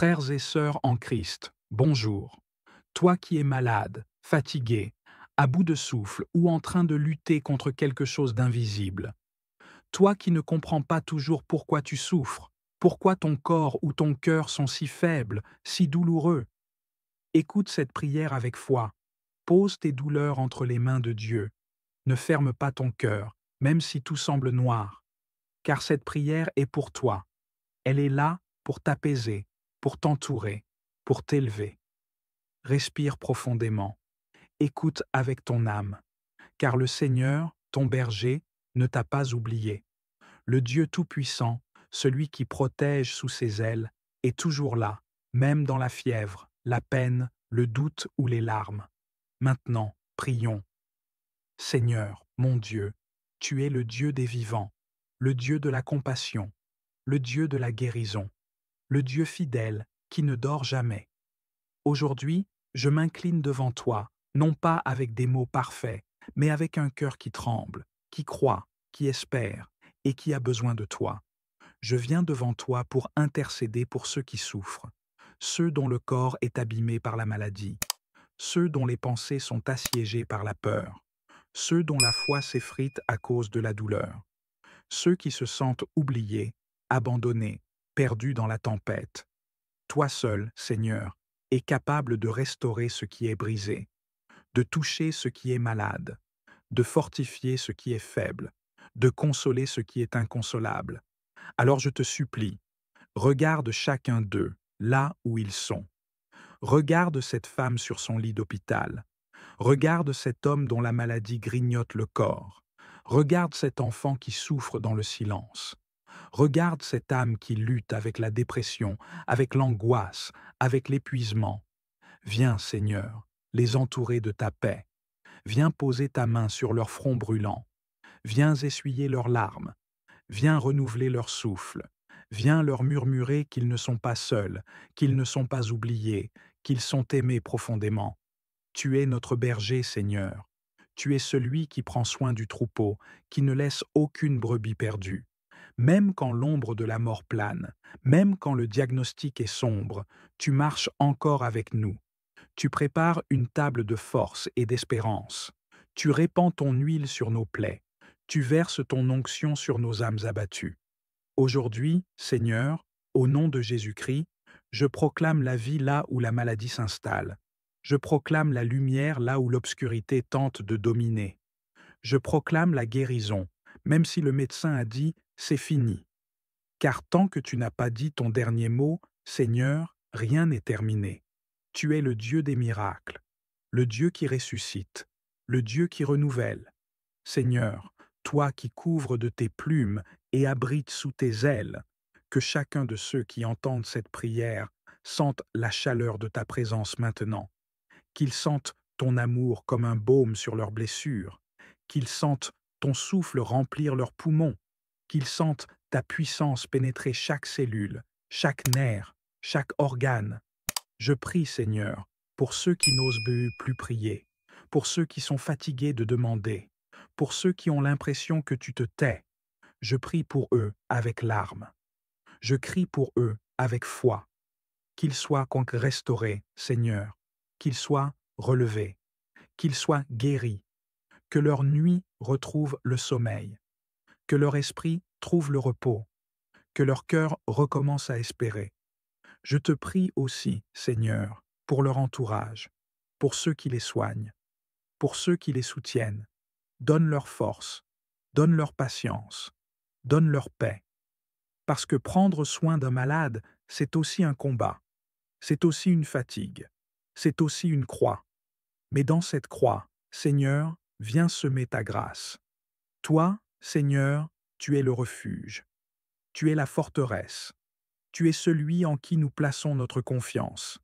Frères et sœurs en Christ, bonjour. Toi qui es malade, fatigué, à bout de souffle ou en train de lutter contre quelque chose d'invisible. Toi qui ne comprends pas toujours pourquoi tu souffres, pourquoi ton corps ou ton cœur sont si faibles, si douloureux. Écoute cette prière avec foi. Pose tes douleurs entre les mains de Dieu. Ne ferme pas ton cœur, même si tout semble noir. Car cette prière est pour toi. Elle est là pour t'apaiser, pour t'entourer, pour t'élever. Respire profondément. Écoute avec ton âme, car le Seigneur, ton berger, ne t'a pas oublié. Le Dieu Tout-Puissant, celui qui protège sous ses ailes, est toujours là, même dans la fièvre, la peine, le doute ou les larmes. Maintenant, prions. Seigneur, mon Dieu, tu es le Dieu des vivants, le Dieu de la compassion, le Dieu de la guérison, le Dieu fidèle qui ne dort jamais. Aujourd'hui, je m'incline devant toi, non pas avec des mots parfaits, mais avec un cœur qui tremble, qui croit, qui espère et qui a besoin de toi. Je viens devant toi pour intercéder pour ceux qui souffrent, ceux dont le corps est abîmé par la maladie, ceux dont les pensées sont assiégées par la peur, ceux dont la foi s'effrite à cause de la douleur, ceux qui se sentent oubliés, abandonnés, perdus dans la tempête. Toi seul, Seigneur, es capable de restaurer ce qui est brisé, de toucher ce qui est malade, de fortifier ce qui est faible, de consoler ce qui est inconsolable. Alors je te supplie, regarde chacun d'eux, là où ils sont. Regarde cette femme sur son lit d'hôpital. Regarde cet homme dont la maladie grignote le corps. Regarde cet enfant qui souffre dans le silence. Regarde cette âme qui lutte avec la dépression, avec l'angoisse, avec l'épuisement. Viens, Seigneur, les entourer de ta paix. Viens poser ta main sur leur front brûlant. Viens essuyer leurs larmes. Viens renouveler leur souffle. Viens leur murmurer qu'ils ne sont pas seuls, qu'ils ne sont pas oubliés, qu'ils sont aimés profondément. Tu es notre berger, Seigneur. Tu es celui qui prend soin du troupeau, qui ne laisse aucune brebis perdue. Même quand l'ombre de la mort plane, même quand le diagnostic est sombre, tu marches encore avec nous. Tu prépares une table de force et d'espérance. Tu répands ton huile sur nos plaies. Tu verses ton onction sur nos âmes abattues. Aujourd'hui, Seigneur, au nom de Jésus-Christ, je proclame la vie là où la maladie s'installe. Je proclame la lumière là où l'obscurité tente de dominer. Je proclame la guérison, même si le médecin a dit « c'est fini ». Car tant que tu n'as pas dit ton dernier mot, Seigneur, rien n'est terminé. Tu es le Dieu des miracles, le Dieu qui ressuscite, le Dieu qui renouvelle. Seigneur, toi qui couvres de tes plumes et abrites sous tes ailes, que chacun de ceux qui entendent cette prière sente la chaleur de ta présence maintenant, qu'ils sentent ton amour comme un baume sur leurs blessures, qu'ils sentent ton souffle remplir leurs poumons, qu'ils sentent ta puissance pénétrer chaque cellule, chaque nerf, chaque organe. Je prie, Seigneur, pour ceux qui n'osent plus prier, pour ceux qui sont fatigués de demander, pour ceux qui ont l'impression que tu te tais. Je prie pour eux avec larmes. Je crie pour eux avec foi. Qu'ils soient restaurés, Seigneur, qu'ils soient relevés, qu'ils soient guéris, que leur nuit retrouve le sommeil, que leur esprit trouve le repos, que leur cœur recommence à espérer. Je te prie aussi, Seigneur, pour leur entourage, pour ceux qui les soignent, pour ceux qui les soutiennent. Donne leur force, donne leur patience, donne leur paix. Parce que prendre soin d'un malade, c'est aussi un combat, c'est aussi une fatigue, c'est aussi une croix. Mais dans cette croix, Seigneur, viens semer ta grâce. Toi, Seigneur, tu es le refuge, tu es la forteresse, tu es celui en qui nous plaçons notre confiance,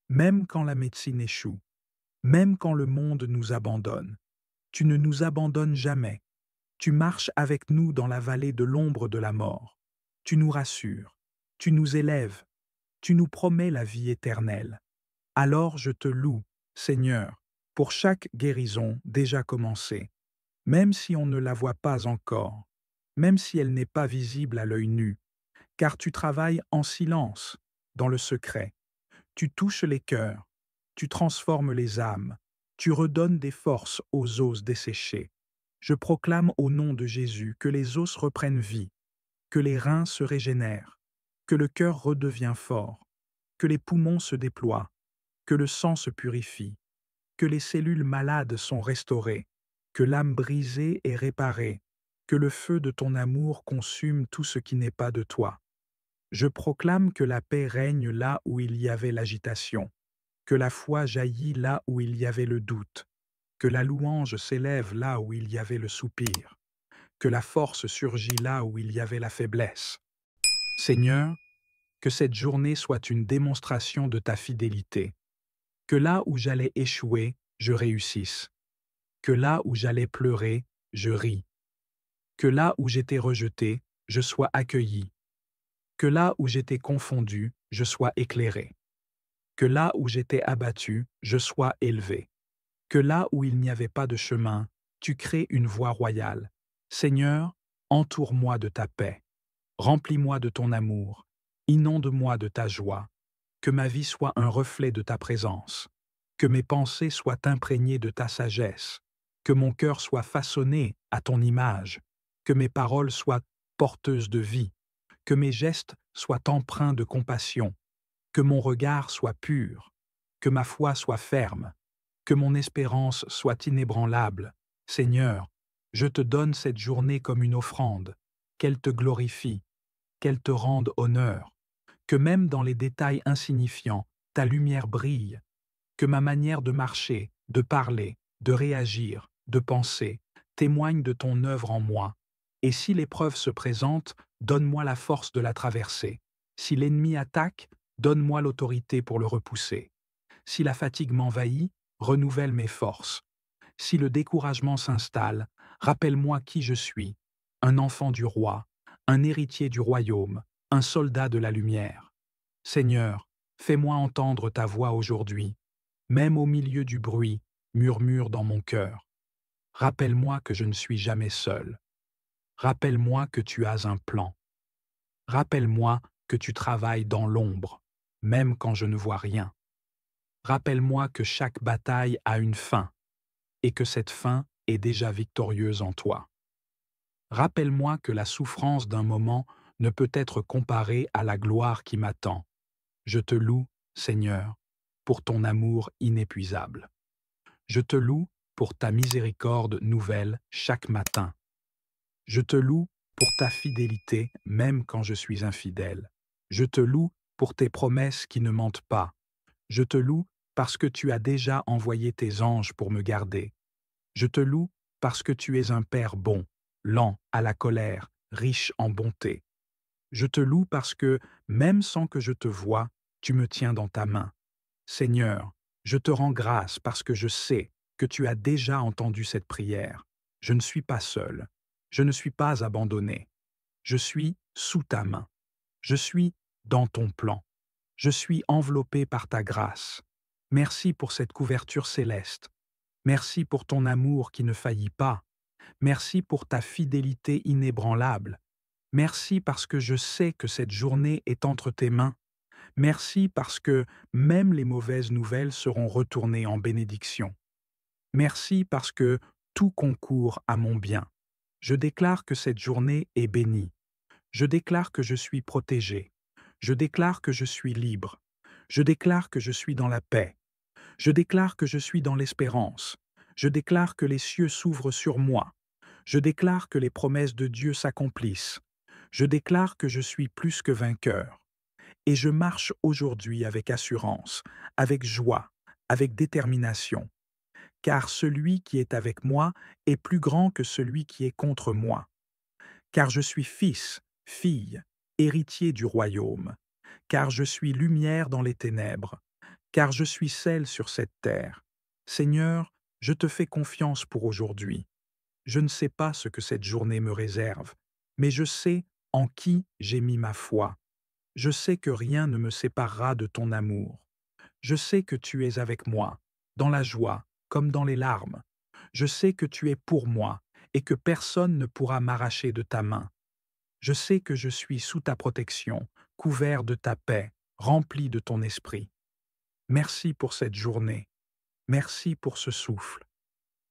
même quand la médecine échoue, même quand le monde nous abandonne. Tu ne nous abandonnes jamais. Tu marches avec nous dans la vallée de l'ombre de la mort. Tu nous rassures, tu nous élèves, tu nous promets la vie éternelle. Alors je te loue, Seigneur, pour chaque guérison déjà commencée, même si on ne la voit pas encore, même si elle n'est pas visible à l'œil nu, car tu travailles en silence. dans le secret. Tu touches les cœurs, tu transformes les âmes, tu redonnes des forces aux os desséchés. Je proclame au nom de Jésus que les os reprennent vie, que les reins se régénèrent, que le cœur redevient fort, que les poumons se déploient, que le sang se purifie, que les cellules malades sont restaurées, que l'âme brisée est réparée, que le feu de ton amour consume tout ce qui n'est pas de toi. Je proclame que la paix règne là où il y avait l'agitation, que la foi jaillit là où il y avait le doute, que la louange s'élève là où il y avait le soupir, que la force surgit là où il y avait la faiblesse. Seigneur, que cette journée soit une démonstration de ta fidélité, que là où j'allais échouer, je réussisse, que là où j'allais pleurer, je ris, que là où j'étais rejeté, je sois accueilli, que là où j'étais confondu, je sois éclairé, que là où j'étais abattu, je sois élevé, que là où il n'y avait pas de chemin, tu crées une voie royale. Seigneur, entoure-moi de ta paix, remplis-moi de ton amour, inonde-moi de ta joie, que ma vie soit un reflet de ta présence, que mes pensées soient imprégnées de ta sagesse, que mon cœur soit façonné à ton image, que mes paroles soient porteuses de vie, que mes gestes soient empreints de compassion, que mon regard soit pur, que ma foi soit ferme, que mon espérance soit inébranlable. Seigneur, je te donne cette journée comme une offrande, qu'elle te glorifie, qu'elle te rende honneur, que même dans les détails insignifiants, ta lumière brille, que ma manière de marcher, de parler, de réagir, de penser, témoigne de ton œuvre en moi. Et si l'épreuve se présente, donne-moi la force de la traverser. Si l'ennemi attaque, donne-moi l'autorité pour le repousser. Si la fatigue m'envahit, renouvelle mes forces. Si le découragement s'installe, rappelle-moi qui je suis, un enfant du roi, un héritier du royaume, un soldat de la lumière. Seigneur, fais-moi entendre ta voix aujourd'hui, même au milieu du bruit, murmure dans mon cœur. Rappelle-moi que je ne suis jamais seul. Rappelle-moi que tu as un plan. Rappelle-moi que tu travailles dans l'ombre, même quand je ne vois rien. Rappelle-moi que chaque bataille a une fin, et que cette fin est déjà victorieuse en toi. Rappelle-moi que la souffrance d'un moment ne peut être comparée à la gloire qui m'attend. Je te loue, Seigneur, pour ton amour inépuisable. Je te loue pour ta miséricorde nouvelle chaque matin. Je te loue pour ta fidélité même quand je suis infidèle. Je te loue pour tes promesses qui ne mentent pas. Je te loue parce que tu as déjà envoyé tes anges pour me garder. Je te loue parce que tu es un Père bon, lent à la colère, riche en bonté. Je te loue parce que, même sans que je te voie, tu me tiens dans ta main. Seigneur, je te rends grâce parce que je sais que tu as déjà entendu cette prière. Je ne suis pas seul. Je ne suis pas abandonné. Je suis sous ta main. Je suis dans ton plan. Je suis enveloppé par ta grâce. Merci pour cette couverture céleste. Merci pour ton amour qui ne faillit pas. Merci pour ta fidélité inébranlable. Merci parce que je sais que cette journée est entre tes mains. Merci parce que même les mauvaises nouvelles seront retournées en bénédiction. Merci parce que tout concourt à mon bien. Je déclare que cette journée est bénie. Je déclare que je suis protégé. Je déclare que je suis libre. Je déclare que je suis dans la paix. Je déclare que je suis dans l'espérance. Je déclare que les cieux s'ouvrent sur moi. Je déclare que les promesses de Dieu s'accomplissent. Je déclare que je suis plus que vainqueur. Et je marche aujourd'hui avec assurance, avec joie, avec détermination. Car celui qui est avec moi est plus grand que celui qui est contre moi. Car je suis fils, fille, héritier du royaume. Car je suis lumière dans les ténèbres. Car je suis sel sur cette terre. Seigneur, je te fais confiance pour aujourd'hui. Je ne sais pas ce que cette journée me réserve, mais je sais en qui j'ai mis ma foi. Je sais que rien ne me séparera de ton amour. Je sais que tu es avec moi, dans la joie comme dans les larmes. Je sais que tu es pour moi et que personne ne pourra m'arracher de ta main. Je sais que je suis sous ta protection, couvert de ta paix, rempli de ton esprit. Merci pour cette journée. Merci pour ce souffle.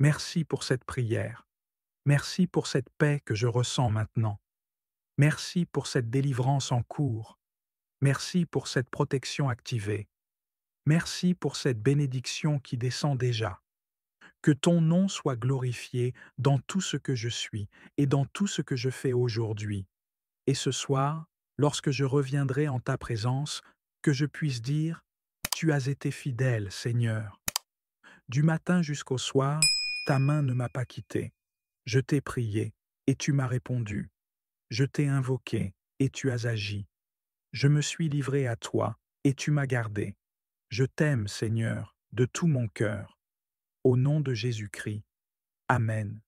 Merci pour cette prière. Merci pour cette paix que je ressens maintenant. Merci pour cette délivrance en cours. Merci pour cette protection activée. Merci pour cette bénédiction qui descend déjà. Que ton nom soit glorifié dans tout ce que je suis et dans tout ce que je fais aujourd'hui. Et ce soir, lorsque je reviendrai en ta présence, que je puisse dire: Tu as été fidèle, Seigneur. Du matin jusqu'au soir, ta main ne m'a pas quitté. Je t'ai prié et tu m'as répondu. Je t'ai invoqué et tu as agi. Je me suis livré à toi et tu m'as gardé. Je t'aime, Seigneur, de tout mon cœur. Au nom de Jésus-Christ. Amen.